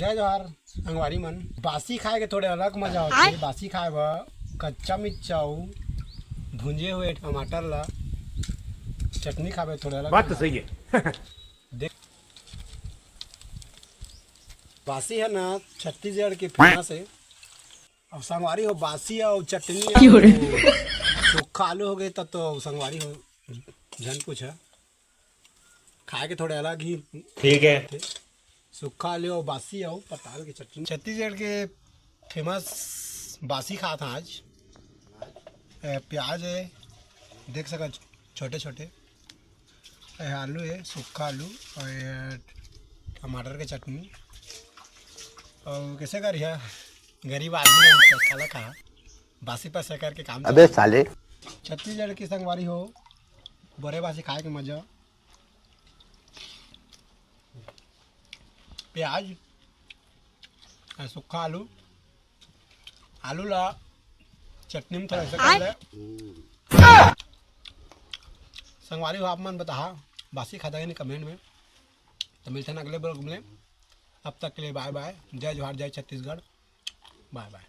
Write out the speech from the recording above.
जय जवाहर संगवारी मन। बासी खाए के थोड़े अलग मजा होता है। बासी खाए बा कच्चा मिर्चाऊ भुंजे हुए टमाटर ला चटनी खाए थोड़े अलग बात तो सही है। देख बासी है ना छत्तीसगढ़ की फेमस है। और संगवारी हो बासी और चटनी सूखा आलू हो गए तब तो संगवारी हो जन कुछ है खाए के थोड़े अलग ही ठीक है। सूखा आलू और बासी और पताल की चटनी। छत्तीसगढ़ के फेमस बासी खा था आज। प्याज है देख सका छोटे छोटे, आलू है सूखा आलू और टमाटर की चटनी। और कैसे कर है गरीब आदमी खाला खा बासी पर से करके काम। अबे साले छत्तीसगढ़ की संगवारी हो बड़े बासी खाए के मजा। प्याज सूखा आलू आलू ला चटनी में थोड़ा सा कर ले संगवारी हो। आप मन बता बासी खाता है नहीं कमेंट में। तो मिलते हैं अगले ब्लॉग में। अब तक के लिए बाय बाय। जय जवाहर जय छत्तीसगढ़। Bye bye.